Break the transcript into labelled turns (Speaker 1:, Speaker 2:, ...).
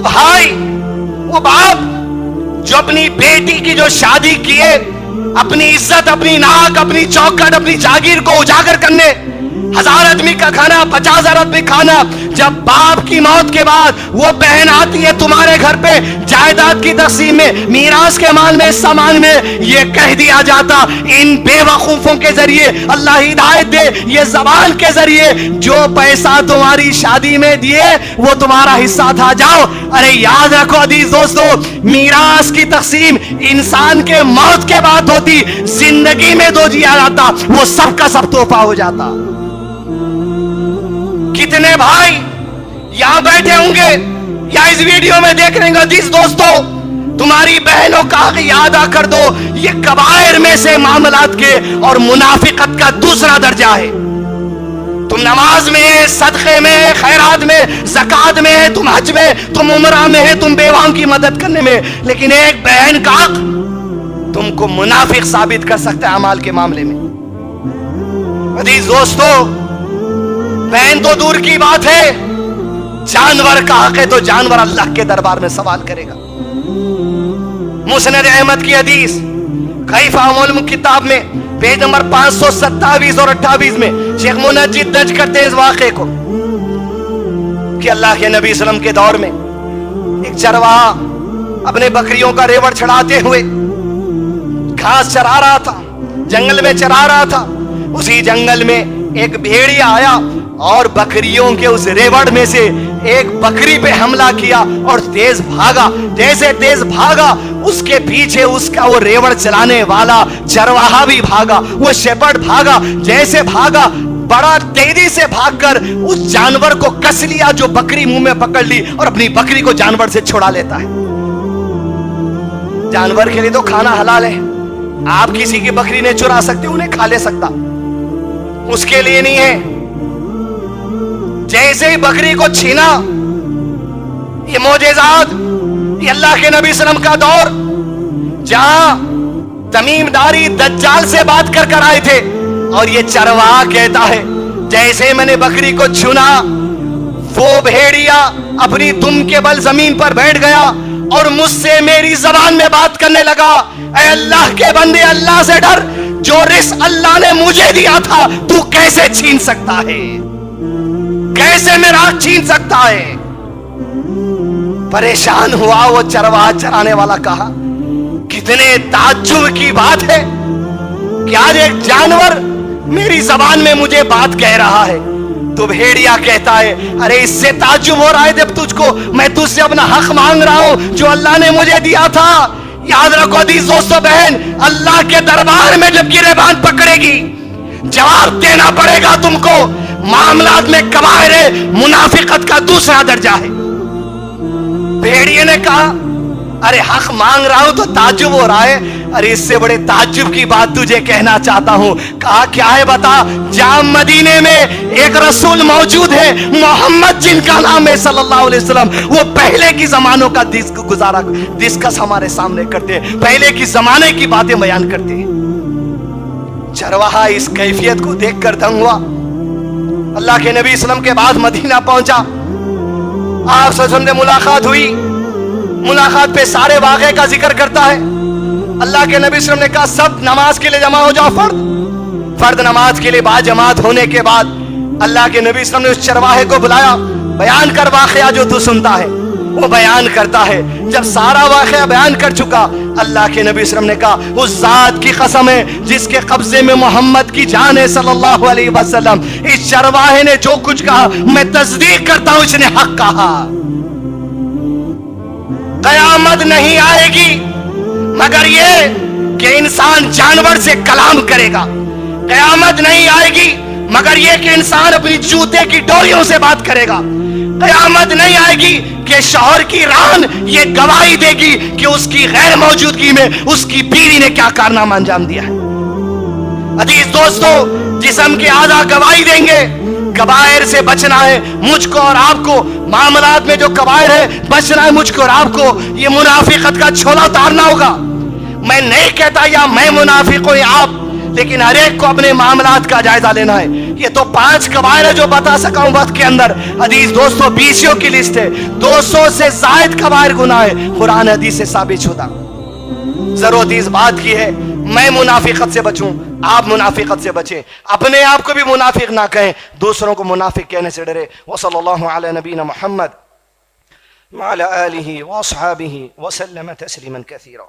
Speaker 1: भाई, वो बाप जो अपनी बेटी की जो शादी किए, अपनी इज्जत, अपनी नाक, अपनी चौखट, अपनी जागीर को उजागर करने 1000 आदमी का खाना, 50,000 आदमी खाना, जब बाप की मौत के बाद वो बहन आती है तुम्हारे घर पे जायदाद की तकसीम में, मीरास के माल में, सामान में, ये कह दिया जाता इन बेवकूफों के जरिए, अल्लाह हिदायत दे, ये जबान के जरिए, जो पैसा तुम्हारी शादी में दिए वो तुम्हारा हिस्सा था, जाओ। अरे याद रखो अजीज दोस्तों, मीरास की तकसीम इंसान के मौत के बाद होती, जिंदगी में दो दिया जाता वो सबका सब तोहफा हो जाता। कितने भाई यहां बैठे होंगे या इस वीडियो में देख रहे होंगे दोस्तों, तुम्हारी बहनों का याद कर दो, ये कबायर में से मामलात के और मुनाफिकत का दूसरा दर्जा है। तुम नमाज में, सदक़े में, खैरात में, ज़कात में, तुम हज में, तुम उम्रा में है, तुम बेवाओं की मदद करने में, लेकिन एक बहन का तुमको मुनाफिक साबित कर सकता है अमाल के मामले में। अजीज दोस्तों, बहन तो दूर की बात है, जानवर का हक है तो जानवर अल्लाह के दरबार में सवाल करेगा। मुस्नद अहमद की हदीस कैफ़ा उल किताब में पेज नंबर 527 और 28 में शेख मुनज्जिद दर्ज करते हैं इस वाक़े को कि अल्लाह के नबी सल्लल्लाहु अलैहि वसल्लम के दौर में एक चरवाहा अपने बकरियों का रेवड़ चढ़ाते हुए घास चरा रहा था, जंगल में चरा रहा था। उसी जंगल में एक भेड़िया आया और बकरियों के उस रेवड़ में से एक बकरी पे हमला किया और तेज भागा। जैसे तेज भागा, उसके पीछे उसका वो रेवड़ चलाने वाला चरवाहा भी भागा, वो शेपर्ड भागा। जैसे भागा, बड़ा तेजी से भागकर उस जानवर को कस लिया जो बकरी मुंह में पकड़ ली और अपनी बकरी को जानवर से छुड़ा लेता है। जानवर के लिए तो खाना हलाल है, आप किसी की बकरी नहीं चुरा सकते, उन्हें खा ले सकता, उसके लिए नहीं है। जैसे ही बकरी को छीना, ये मोजेज़ात, ये अल्लाह के नबी सल्लल्लाहु अलैहि वसल्लम का दौर जहां तमीमदारी दज्जाल से बात कर कर आए थे, और ये चरवाहा कहता है जैसे मैंने बकरी को छुना, वो भेड़िया अपनी दुम के बल जमीन पर बैठ गया और मुझसे मेरी जबान में बात करने लगा, ऐ अल्लाह के बंदे, अल्लाह से डर, जो रिस्क अल्लाह ने मुझे दिया था तू कैसे छीन सकता है, कैसे मेरा छीन सकता है। परेशान हुआ वो चरवाहा चराने वाला, कहा कितने ताज्जुब की बात है कि आज एक जानवर मेरी जबान में मुझे बात कह रहा है। तो भेड़िया कहता है अरे इससे ताज्जुब हो रहा है जब तुझको मैं तुझसे अपना हक मांग रहा हूं जो अल्लाह ने मुझे दिया था। याद रखो अजीज दोस्तों, बहन, अल्लाह के दरबार में जब गिरेबान पकड़ेगी जवाब देना पड़ेगा तुमको। मामलात में कबायर मुनाफिकत का दूसरा दर्जा है। भेड़िए ने कहा अरे हक मांग रहा हूं तो ताज्जुब हो रहा है, अरे इससे बड़े ताज्जुब की बात तुझे कहना चाहता हूं। कहा क्या है बता। जहां मदीने में एक रसूल मौजूद है, मोहम्मद जिनका नाम है सल्लल्लाहु अलैहि वसल्लम, वो पहले की जमानों का डिस्कस हमारे सामने करते हैं, पहले की जमाने की बातें बयान करते हैं। चरवाहा इस कैफियत को देखकर दंग हुआ। अल्लाह के नबी सल्लल्लाहु अलैहि वसल्लम के बाद मदीना पहुंचा, आप सल्लल्लाहु से मुलाकात हुई। मुलाकात पे सारे वाक़े का जिक्र करता है। अल्लाह के नबी सल्लल्लाहु अलैहि वसल्लम ने कहा सब नमाज के लिए जमा हो जाओ। फर्द नमाज के लिए बाजमात होने के बाद अल्लाह के नबी सल्लल्लाहु अलैहि वसल्लम ने उस चरवाहे को बुलाया, बयान कर वाक़या जो तू सुनता है। वो बयान करता है। जब सारा वाक़या बयान कर चुका, अल्लाह के नबी सल्लल्लाहु अलैहि वसल्लम ने कहा उस जात की कसम है जिसके कब्जे में मोहम्मद की जान है सल्लल्लाहु अलैहि वसल्लम, इस चरवाहे ने जो कुछ कहा मैं तस्दीक करता हूं, इसने हक कहा। कयामत नहीं आएगी मगर ये कि इंसान जानवर से कलाम करेगा। कयामत नहीं आएगी मगर ये कि इंसान अपनी जूते की डोरियों से बात करेगा। कयामत नहीं आएगी कि शौहर की रान ये गवाही देगी कि उसकी गैर मौजूदगी में उसकी बीवी ने क्या कारनामा अंजाम दिया है। अजीज दोस्तों, जिस्म के आधा गवाही देंगे। कबायर से बचना है मुझको और आपको। मामलात में जो कबायर है बचना है मुझको और आपको। ये मुनाफिकत का छोला उतारना होगा। मैं नहीं कहता या मैं मुनाफिक हूं या आप, لیکن ہر ایک کو اپنے معاملات کا جائزہ لینا ہے. یہ تو 5 کبائر ہے جو بتا سکا ہوں وقت کے اندر. حدیث دوستوں بیسیوں کی لسٹ ہے, 200 سے زائد کبائر گناہ ہے قرآن حدیث سے ثابت شدہ. ضرورت اس بات کی ہے میں منافقت سے بچوں, آپ منافقت سے بچیں, اپنے آپ کو بھی منافق نہ کہیں, دوسروں کو منافق کہنے سے ڈرے. وصلی اللہ علی نبینا محمد وعلى آلہ واصحابہ وسلم تسلیما کثیرا.